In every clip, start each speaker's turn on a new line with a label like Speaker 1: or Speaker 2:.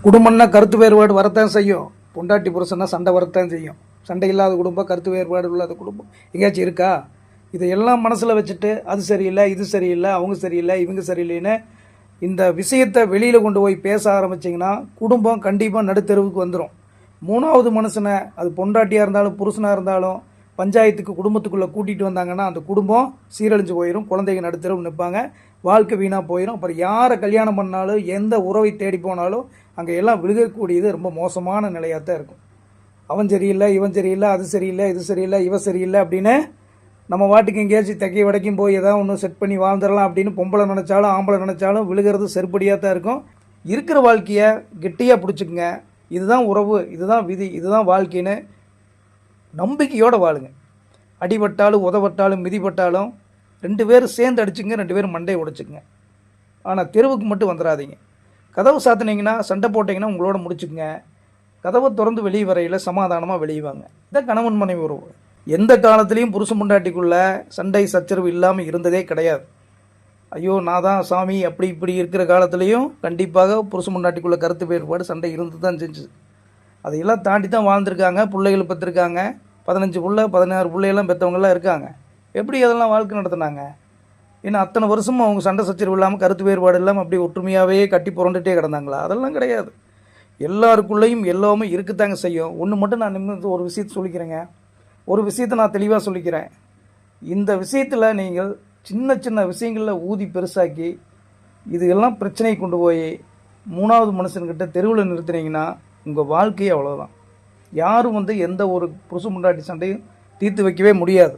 Speaker 1: குடும்பம்னா கருத்து வேறுபாடு வரத்தான் செய்யும். பொண்டாட்டி புருஷன்னா சண்டை வரத்தான் செய்யும். சண்டை இல்லாத குடும்பம், கருத்து வேறுபாடு இல்லாத குடும்பம் எங்கேயாச்சும் இருக்கா? இதையெல்லாம் மனசில் வச்சுட்டு அது சரியில்லை, இது சரியில்லை, அவங்க சரியில்லை, இவங்க சரியில்லைன்னு இந்த விஷயத்தை வெளியில் கொண்டு போய் பேச ஆரம்பிச்சிங்கன்னா குடும்பம் கண்டிப்பாக நடுத்தெருவுக்கு வந்துடும். மூணாவது மனுஷனை, அது பொண்டாட்டியாக இருந்தாலும் புருஷனாக இருந்தாலும், பஞ்சாயத்துக்கு குடும்பத்துக்குள்ளே கூட்டிகிட்டு வந்தாங்கன்னா அந்த குடும்பம் சீரழிஞ்சு போயிடும். குழந்தைங்க நடுத்தெருவு நிற்பாங்க, வாழ்க்கை வீணாக போயிடும். அப்புறம் யாரை கல்யாணம் பண்ணாலும் எந்த உறவை தேடி போனாலும் அங்கே எல்லாம் விழுகக்கூடியது ரொம்ப மோசமான நிலையாக தான் இருக்கும். அவன் சரியில்லை, இவன் சரியில்லை, அது சரியில்லை, இது சரியில்லை, இவன் சரியில்லை அப்படின்னு நம்ம வாட்டுக்கு எங்கேயாச்சும் தைக்க வடைக்கும் போய் ஏதாவது ஒன்று செட் பண்ணி வாழ்ந்துடலாம் அப்படின்னு பொம்பளை நினச்சாலும் ஆம்பளை நினச்சாலும் விழுகிறது செருப்படியாக தான் இருக்கும். இருக்கிற வாழ்க்கையை கெட்டியாக பிடிச்சிக்குங்க. இதுதான் உறவு, இதுதான் விதி, இதுதான் வாழ்க்கைன்னு நம்பிக்கையோடு வாழுங்க. அடிபட்டாலும் உதவட்டாலும் மிதிப்பட்டாலும் 2 பேரும் சேர்ந்து அடிச்சுங்க, 2 பேரும் மண்டையை உடைச்சிக்குங்க. ஆனால் தெருவுக்கு மட்டும் வந்துடாதீங்க. கதவு சாத்தினீங்கன்னா, சண்டை போட்டிங்கன்னா உங்களோட முடிச்சுக்குங்க. கதவை திறந்து வெளியே வரையில் சமாதானமாக வெளியே வாங்க. இதான் கணவன் மனைவி உறவு. எந்த காலத்துலேயும் புருஷன் பொண்டாட்டிக்குள்ளே சண்டை சச்சரவு இல்லாமல் இருந்ததே கிடையாது. ஐயோ நான் தான் சாமி அப்படி இப்படி இருக்கிற காலத்துலேயும் கண்டிப்பாக புருஷன் பொண்டாட்டிக்குள்ளே கருத்து வேறுபாடு சண்டை இருந்து தான் செஞ்சுது. அதையெல்லாம் தாண்டி தான் வாழ்ந்துருக்காங்க. பிள்ளைகள் பெற்றிருக்காங்க. 15 பிள்ளை 16 பிள்ளையெல்லாம் பெற்றவங்களாம் இருக்காங்க. எப்படி அதெல்லாம் வாழ்க்கை நடத்துனாங்க? ஏன்னா அத்தனை வருஷமும் அவங்க சண்டை சச்சரவு இல்லாமல் கருத்து வேறுபாடு இல்லாமல் அப்படி ஒற்றுமையாகவே கட்டி புரண்டுட்டே கிடந்தாங்களா? அதெல்லாம் கிடையாது. எல்லாருக்குள்ளேயும் எல்லாமே இருக்குத்தாங்க செய்யும். ஒன்று மட்டும் நான் ஒரு விஷயத்தை சொல்லிக்கிறேங்க. ஒரு விஷயத்தை நான் தெளிவாக சொல்லிக்கிறேன். இந்த விஷயத்தில் நீங்கள் சின்ன சின்ன விஷயங்களில் ஊதி பெருசாக்கி இது எல்லாம் பிரச்சனையை கொண்டு போய் 3வது மனுஷன்கிட்ட தெருவில் நிறுத்தினீங்கன்னா உங்கள் வாழ்க்கையே அவ்வளோதான். யாரும் எந்த ஒரு புருஷன் முண்டாட்டி சண்டையும் தீர்த்து வைக்கவே முடியாது.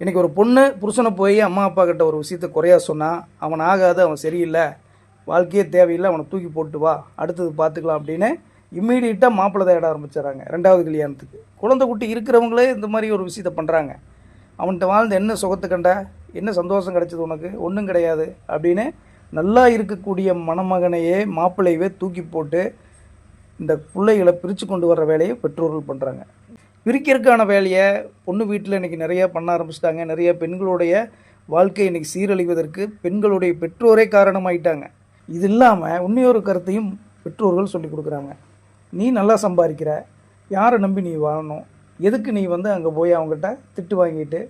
Speaker 1: இன்றைக்கி ஒரு பொண்ணு புருஷனை போய் அம்மா அப்பா கிட்ட ஒரு விஷயத்தை குறையா சொன்னால், அவன் ஆகாது, அவன் சரியில்லை, வாழ்க்கையே தேவையில்லை, அவனை தூக்கி போட்டு வா, அடுத்தது பார்த்துக்கலாம் அப்படின்னு இம்மீடியட்டாக மாப்பிள்ளை தேட ஆரம்பிச்சிடறாங்க. 2வது கல்யாணத்துக்கு குழந்தை குட்டி இருக்கிறவங்களே இந்த மாதிரி ஒரு விஷயத்தை பண்ணுறாங்க. அவன்கிட்ட வாழ்ந்து என்ன சுகத்தை கண்ட, என்ன சந்தோஷம் கிடைச்சது உனக்கு? ஒன்றும் கிடையாது அப்படின்னு நல்லா இருக்கக்கூடிய மணமகனையே மாப்பிள்ளையவே தூக்கி போட்டு இந்த பிள்ளைகளை பிரித்து கொண்டு வர்ற வேலையை பெற்றோர்கள் பண்ணுறாங்க. பிரிக்கிறதுக்கான வேலையை பொண்ணு வீட்டில் இன்றைக்கி நிறையா பண்ண ஆரம்பிச்சிட்டாங்க. நிறைய பெண்களுடைய வாழ்க்கை இன்றைக்கி சீரழிவதற்கு பெண்களுடைய பெற்றோரே காரணமாயிட்டாங்க. இது இல்லாமல் இன்னொரு கருத்தையும் பெற்றோர்கள் சொல்லி கொடுக்குறாங்க. நீ நல்லா சம்பாதிக்கிற, யாரை நம்பி நீ வாழணும்? எதுக்கு நீ அங்கே போய் அவங்ககிட்ட திட்டு வாங்கிட்டு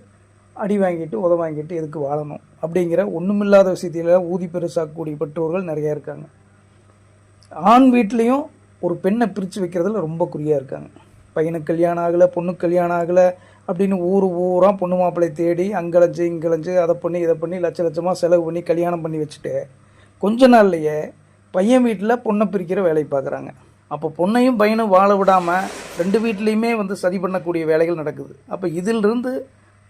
Speaker 1: அடி வாங்கிட்டு உத வாங்கிட்டு எதுக்கு வாழணும்? அப்படிங்கிற ஒன்றுமில்லாத விஷயத்தில் ஊதி பெருசாக்கக்கூடிய பெற்றோர்கள் நிறையா இருக்காங்க. ஆண் வீட்லேயும் ஒரு பெண்ணை பிரித்து வைக்கிறதுல ரொம்ப குறியாக இருக்காங்க. பையனுக்கு கல்யாணம் ஆகலை, பொண்ணுக்கு கல்யாணம் ஆகலை அப்படின்னு ஊராக பொண்ணு மாப்பிள்ளை தேடி அங்கலைஞ்சு இங்கலைஞ்சு அதை பண்ணி இதை பண்ணி லட்சமாக செலவு பண்ணி கல்யாணம் பண்ணி வச்சுட்டு கொஞ்ச நாள்லையே பையன் வீட்டில் பொண்ணை பிரிக்கிற வேலையை பார்க்குறாங்க. அப்போ பொண்ணையும் பையனும் வாழ விடாமல் 2 வீட்லேயுமே சதி பண்ணக்கூடிய வேலைகள் நடக்குது. அப்போ இதிலிருந்து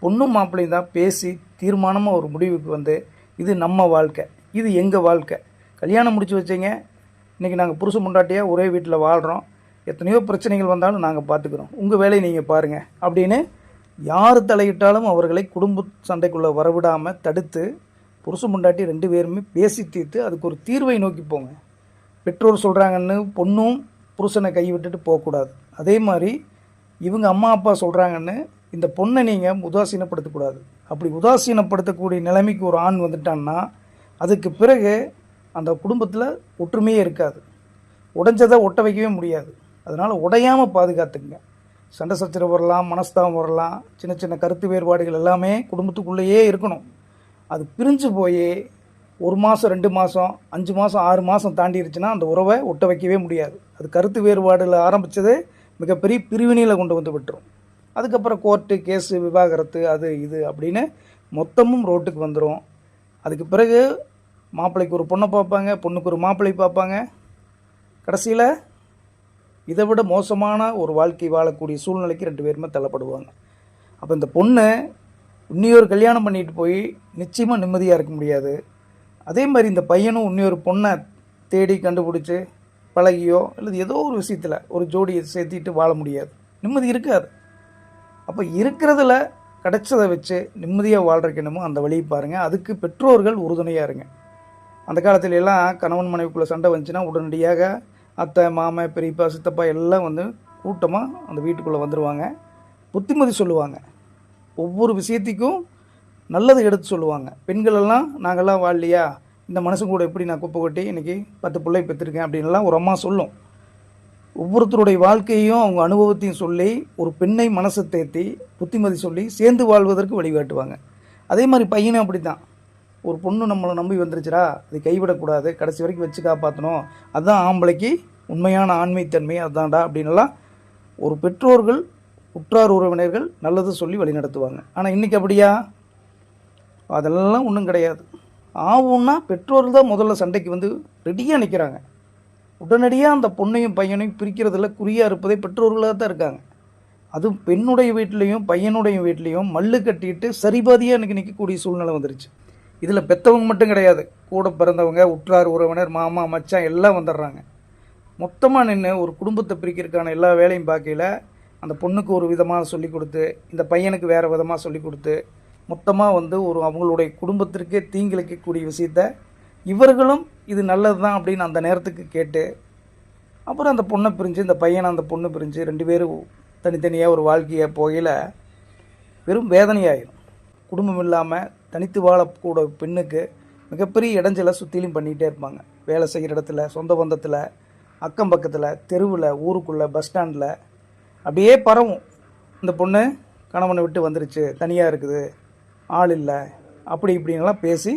Speaker 1: பொண்ணும் மாப்பிள்ளையும் தான் பேசி தீர்மானமாக ஒரு முடிவுக்கு இது நம்ம வாழ்க்கை, இது எங்கள் வாழ்க்கை, கல்யாணம் முடிச்சு வச்சிங்க, இன்றைக்கி நாங்கள் புருஷன் பொண்டாட்டியாக ஒரே வீட்டில் வாழ்கிறோம், எத்தனையோ பிரச்சனைகள் வந்தாலும் நாங்கள் பார்த்துக்குறோம், உங்கள் வேலையை நீங்கள் பாருங்கள் அப்படின்னு யார் தலையிட்டாலும் அவர்களை குடும்ப சண்டைக்குள்ளே வரவிடாமல் தடுத்து புருஷன் பொண்டாட்டி 2 பேருமே பேசி தீர்த்து அதுக்கு ஒரு தீர்வை நோக்கி போங்க. பெற்றோர் சொல்கிறாங்கன்னு பொண்ணும் புருஷனை கைவிட்டுட்டு போகக்கூடாது. அதே மாதிரி இவங்க அம்மா அப்பா சொல்கிறாங்கன்னு இந்த பொண்ணை நீங்கள் உதாசீனப்படுத்தக்கூடாது. அப்படி உதாசீனப்படுத்தக்கூடிய நிலைமைக்கு ஒரு ஆண் வந்துட்டான்னா அதுக்கு பிறகு அந்த குடும்பத்தில் ஒற்றுமையே இருக்காது. உடைஞ்சதை ஒட்ட வைக்கவே முடியாது. அதனால் உடையாமல் பாதுகாத்துக்குங்க. சண்டை சச்சரவு வரலாம், மனஸ்தாபம் வரலாம், சின்ன சின்ன கருத்து வேறுபாடுகள் எல்லாமே குடும்பத்துக்குள்ளேயே இருக்கணும். அது பிரிஞ்சு போய் 1 மாதம் 2 மாதம் 5 மாதம் 6 மாதம் தாண்டிடுச்சுன்னா அந்த உறவை ஒட்ட வைக்கவே முடியாது. அது கருத்து வேறுபாடில் ஆரம்பித்தது மிகப்பெரிய பிரிவினையில் கொண்டு விட்டுரும். அதுக்கப்புறம் கோர்ட்டு கேஸு விவாகரத்து அது இது அப்படின்னு மொத்தமும் ரோட்டுக்கு வந்துடும். அதுக்கு பிறகு மாப்பிள்ளைக்கு ஒரு பொண்ணை பார்ப்பாங்க, பொண்ணுக்கு ஒரு மாப்பிள்ளை பார்ப்பாங்க. கடைசியில் இதை விட மோசமான ஒரு வாழ்க்கை வாழக்கூடிய சூழ்நிலைக்கு 2 பேருமே தள்ளப்படுவாங்க. அப்போ இந்த பொண்ணு இன்னொரு கல்யாணம் பண்ணிட்டு போய் நிச்சயமாக நிம்மதியாக இருக்க முடியாது. அதே மாதிரி இந்த பையனும் இன்னொரு பொண்ணை தேடி கண்டுபிடிச்சி பழகியோ அல்லது ஏதோ ஒரு விஷயத்தில் ஒரு ஜோடியை சேர்த்திட்டு வாழ முடியாது, நிம்மதி இருக்காது. அப்போ இருக்கிறதுல கிடைச்சதை வச்சு நிம்மதியாக வாழ்றதுக்கு என்னமோ அந்த வழியை பாருங்கள். அதுக்கு பெற்றோர்கள் உறுதுணையாக இருங்க. அந்த காலத்துல எல்லாம் கணவன் மனைவிக்குள்ளே சண்டை வந்துச்சுன்னா உடனடியாக அத்தை மாமா பெரியப்பா சித்தப்பா எல்லாம் கூட்டமாக அந்த வீட்டுக்குள்ளே வந்துடுவாங்க. புத்திமதி சொல்லுவாங்க. ஒவ்வொரு விஷயத்துக்கும் நல்லது எடுத்து சொல்லுவாங்க. பெண்களெல்லாம் நாங்கள்லாம் வாழலையா, இந்த மனுஷன் கூட எப்படி நான் குப்பை கொட்டி இன்றைக்கி 10 பிள்ளை பெற்றிருக்கேன் அப்படின்லாம் ஒரு அம்மா சொல்லும். ஒவ்வொருத்தருடைய வாழ்க்கையையும் அவங்க அனுபவத்தையும் சொல்லி ஒரு பெண்ணை மனசை தேத்தி புத்திமதி சொல்லி சேர்ந்து வாழ்வதற்கு வழிகாட்டுவாங்க. அதே மாதிரி பையனும் அப்படி தான். ஒரு பொண்ணு நம்மளை நம்பி வந்துருச்சுரா, அதை கைவிடக்கூடாது, கடைசி வரைக்கும் வச்சு காப்பாற்றணும், அதுதான் ஆம்பளைக்கு உண்மையான ஆண்மைத்தன்மை, அதுதான்டா அப்படின்லாம் ஒரு பெற்றோர்கள் உற்றார் உறவினர்கள் நல்லது சொல்லி வழி நடத்துவாங்க. ஆனால் இன்றைக்கி அப்படியா? அதெல்லாம் ஒன்றும் கிடையாது. ஆகும்னா பெற்றோர்கள் தான் முதல்ல சண்டைக்கு வந்து ரெடியாக நிற்கிறாங்க. உடனடியாக அந்த பொண்ணையும் பையனையும் பிரிக்கிறதுல குறியாக இருப்பதே பெற்றோர்களாக தான் இருக்காங்க. அதுவும் பெண்ணுடைய வீட்லேயும் பையனுடைய வீட்லேயும் மல்லு கட்டிட்டு சரிபாதியாக இன்றைக்கி நிற்கக்கூடிய சூழ்நிலை வந்துருச்சு. இதில் பெற்றவங்க மட்டும் கிடையாது, கூட பிறந்தவங்க, உற்றார் உறவினர், மாமா மச்சான் எல்லாம் வந்துடுறாங்க. மொத்தமாக நின்று ஒரு குடும்பத்தை பிரிக்கிறதுக்கான எல்லா வேலையும் பார்க்கையில் அந்த பொண்ணுக்கு ஒரு விதமாக சொல்லி கொடுத்து, இந்த பையனுக்கு வேறு விதமாக சொல்லி கொடுத்து, மொத்தமாக வந்து ஒரு அவங்களுடைய குடும்பத்திற்கே தீங்கிழைக்கக்கூடிய விஷயத்த இவர்களும் இது நல்லது தான் அப்படின்னு அந்த நேரத்துக்கு கேட்டு, அப்புறம் அந்த பொண்ணை பிரிஞ்சு, இந்த பையனை அந்த பொண்ணு பிரிஞ்சு 2 பேரும் தனித்தனியாக ஒரு வாழ்க்கையை போகையில் வெறும் வேதனையாயிடும். குடும்பம் இல்லாமல் தனித்து வாழக்கூட பெண்ணுக்கு மிகப்பெரிய இடைஞ்சலை சுற்றிலும் பண்ணிகிட்டே இருப்பாங்க. வேலை செய்கிற இடத்துல, சொந்த பந்தத்தில், அக்கம் பக்கத்தில், தெருவில், ஊருக்குள்ளே, பஸ் ஸ்டாண்டில் அப்படியே பரவும். இந்த பொண்ணு கணவனை விட்டு வந்துருச்சு, தனியாக இருக்குது, ஆள் இல்லை, அப்படி இப்படின்லாம் பேசி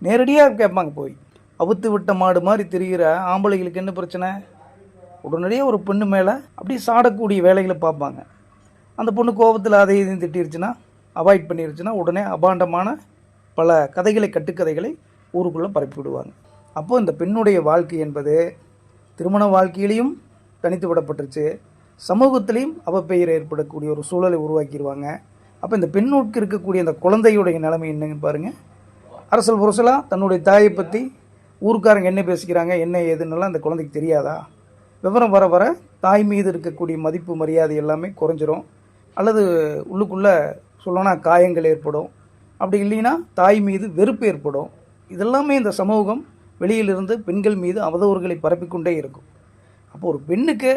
Speaker 1: நேரடியாக கேட்பாங்க. போய் அவுத்து விட்ட மாடு மாதிரி திரிகிற ஆம்பளைகளுக்கு என்ன பிரச்சனை? உடனடியாக ஒரு பெண்ணு மேலே அப்படியே சாடக்கூடிய வேலைகளை பார்ப்பாங்க. அந்த பொண்ணு கோபத்தில் அதை இதையும் திட்டிருச்சுன்னா, அவாய்ட் பண்ணிருச்சுன்னா, உடனே அபாண்டமான பல கதைகளை, கட்டுக்கதைகளை ஊருக்குள்ளே பரப்பி விடுவாங்க. அப்போது இந்த பெண்ணுடைய வாழ்க்கை என்பது திருமண வாழ்க்கையிலையும் தனித்து விடப்பட்டுருச்சு, சமூகத்திலையும் அவப்பெயர் ஏற்படக்கூடிய ஒரு சூழலை உருவாக்கிடுவாங்க. அப்போ இந்த பெண்ணுக்கு இருக்கக்கூடிய அந்த குழந்தையுடைய நிலைமை என்னன்னு பாருங்கள். அரசல் புரசலாக தன்னுடைய தாயை பற்றி ஊருக்காரங்க என்ன பேசிக்கிறாங்க, என்ன ஏதுன்னெல்லாம் அந்த குழந்தைக்கு தெரியாதா? விவரம் வர வர தாய் மீது இருக்கக்கூடிய மதிப்பு மரியாதை எல்லாமே குறைஞ்சிரும். அல்லது உள்ளுக்குள்ளே சொல்லணும்னா காயங்கள் ஏற்படும். அப்படி இல்லைன்னா தாய் மீது வெறுப்பு ஏற்படும். இதெல்லாமே இந்த சமூகம் வெளியிலிருந்து பெண்கள் மீது அவதூறுகளை பரப்பிக்கொண்டே இருக்கும். அப்போ ஒரு பெண்ணுக்கு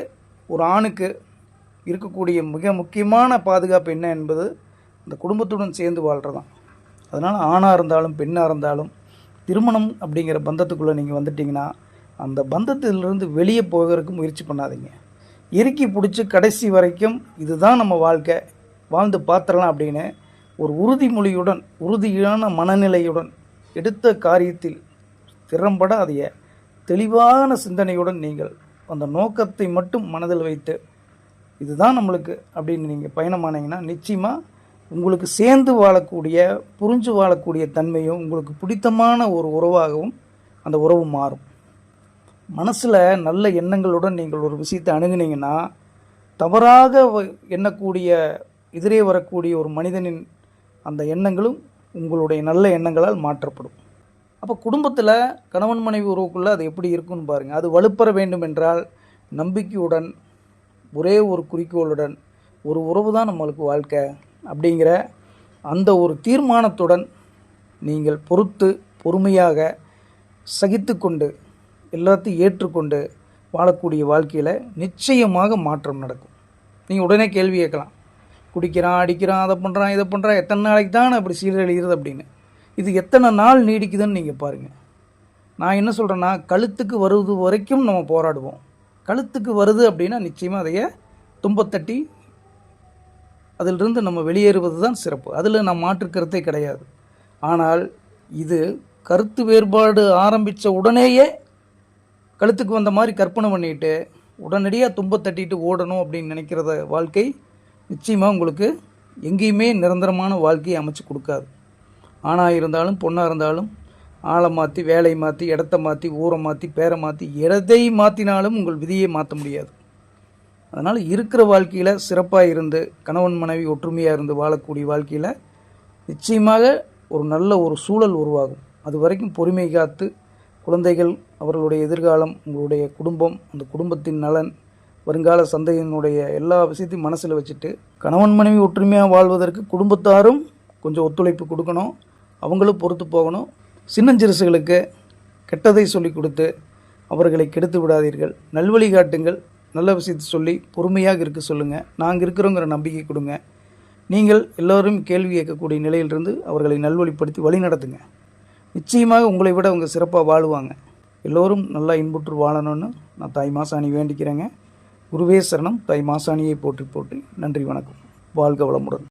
Speaker 1: ஒரு ஆணுக்கு இருக்கக்கூடிய மிக முக்கியமான பாதுகாப்பு என்ன என்பது இந்த குடும்பத்துடன் சேர்ந்து வாழ்கிறதான். அதனால் ஆணாக இருந்தாலும் பெண்ணாக இருந்தாலும் திருமணம் அப்படிங்கிற பந்தத்துக்குள்ளே நீங்கள் வந்துட்டிங்கன்னா அந்த பந்தத்திலிருந்து வெளியே போகிறதுக்கு முயற்சி பண்ணாதீங்க. இறுக்கி பிடிச்சி கடைசி வரைக்கும் இதுதான் நம்ம வாழ்க்கை, வாழ்ந்து பார்த்துடலாம் அப்படின்னு ஒரு உறுதிமொழியுடன், உறுதியான மனநிலையுடன் எடுத்த காரியத்தில் திறம்பட அதைய தெளிவான சிந்தனையுடன் நீங்கள் அந்த நோக்கத்தை மட்டும் மனதில் வைத்து இதுதான் நம்மளுக்கு அப்படின்னு நீங்கள் பயணமானீங்கன்னா நிச்சயமாக உங்களுக்கு சேர்ந்து வாழக்கூடிய, புரிஞ்சு வாழக்கூடிய தன்மையும் உங்களுக்கு பிடித்தமான ஒரு உறவாகவும் அந்த உறவு மாறும். மனசில் நல்ல எண்ணங்களுடன் நீங்கள் ஒரு விஷயத்தை அணுகுனீங்கன்னா தவறாக எண்ணக்கூடிய, எதிரே வரக்கூடிய ஒரு மனிதனின் அந்த எண்ணங்களும் உங்களுடைய நல்ல எண்ணங்களால் மாற்றப்படும். அப்போ குடும்பத்தில் கணவன் மனைவி உறவுக்குள்ளே அது எப்படி இருக்குன்னு பாருங்கள். அது வலுப்பெற வேண்டும் என்றால் நம்பிக்கையுடன், ஒரே ஒரு குறிக்கோளுடன், ஒரு உறவு தான் நம்மளுக்கு வாழ்க்கை அப்படிங்கிற அந்த ஒரு தீர்மானத்துடன் நீங்கள் பொறுத்து பொறுமையாக சகித்து கொண்டு எல்லாத்தையும் ஏற்றுக்கொண்டு வாழக்கூடிய வாழ்க்கையில் நிச்சயமாக மாற்றம் நடக்கும். நீங்கள் உடனே கேள்வி கேட்கலாம், குடிக்கிறான், அடிக்கிறான், அதை பண்ணுறான், இதை பண்ணுறான், எத்தனை நாளைக்கு தான் அப்படி சீரழிகிறது அப்படின்னு. இது எத்தனை நாள் நீடிக்குதுன்னு நீங்கள் பாருங்கள். நான் என்ன சொல்கிறேன்னா, கழுத்துக்கு வருவது வரைக்கும் நம்ம போராடுவோம். கழுத்துக்கு வருது அப்படின்னா நிச்சயமாக அதைய தும்பத்தட்டி அதிலிருந்து நம்ம வெளியேறுவது தான் சிறப்பு. அதில் நான் மாற்றுக்கருத்தே கிடையாது. ஆனால் இது கருத்து வேறுபாடு ஆரம்பித்த உடனேயே கழுத்துக்கு வந்த மாதிரி கற்பனை பண்ணிட்டு உடனடியாக தும்பத்தட்டிட்டு ஓடணும் அப்படின்னு நினைக்கிறத வாழ்க்கை நிச்சயமாக உங்களுக்கு எங்கேயுமே நிரந்தரமான வாழ்க்கையை அமைச்சு கொடுக்காது. ஆணாக இருந்தாலும் பொண்ணாக இருந்தாலும் ஆளை மாற்றி, வேலையை மாற்றி, இடத்த மாற்றி, ஊரை மாற்றி, பேரை மாற்றி, எதை மாற்றினாலும் உங்கள் விதியை மாற்ற முடியாது. அதனால் இருக்கிற வாழ்க்கையில் சிறப்பாக இருந்து கணவன் மனைவி ஒற்றுமையாக இருந்து வாழக்கூடிய வாழ்க்கையில் நிச்சயமாக ஒரு நல்ல ஒரு சூழல் உருவாகும். அது வரைக்கும் பொறுமை காத்து குழந்தைகள், அவர்களுடைய எதிர்காலம், உங்களுடைய குடும்பம், அந்த குடும்பத்தின் நலன், வருங்கால சந்தையினுடைய எல்லா விஷயத்தையும் மனசில் வச்சுட்டு கணவன் மனைவி ஒற்றுமையாக வாழ்வதற்கு குடும்பத்தாரும் கொஞ்சம் ஒத்துழைப்பு கொடுக்கணும். அவங்களும் பொறுத்து போகணும். சின்னஞ்சிறுசுகளுக்கு கெட்டதை சொல்லி கொடுத்து அவர்களை கெடுத்து விடாதீர்கள். நல்வழி காட்டுங்கள். நல்ல விஷயத்தை சொல்லி பொறுமையாக இருக்க சொல்லுங்கள். நாங்கள் இருக்கிறோங்கிற நம்பிக்கை கொடுங்க. நீங்கள் எல்லோரும் கேள்வி கேட்கக்கூடிய நிலையிலிருந்து அவர்களை நல்வழிப்படுத்தி வழி நடத்துங்க. நிச்சயமாக உங்களை விட அவங்க சிறப்பாக வாழுவாங்க. எல்லோரும் நல்லா இன்புற்று வாழணும்னு நான் தாய் மாசாணி வேண்டிக்கிறேங்க. குருவே சரணம். தாய் மாசாணியை போற்றி போற்றி. நன்றி, வணக்கம். வாழ்க வளமுடன்.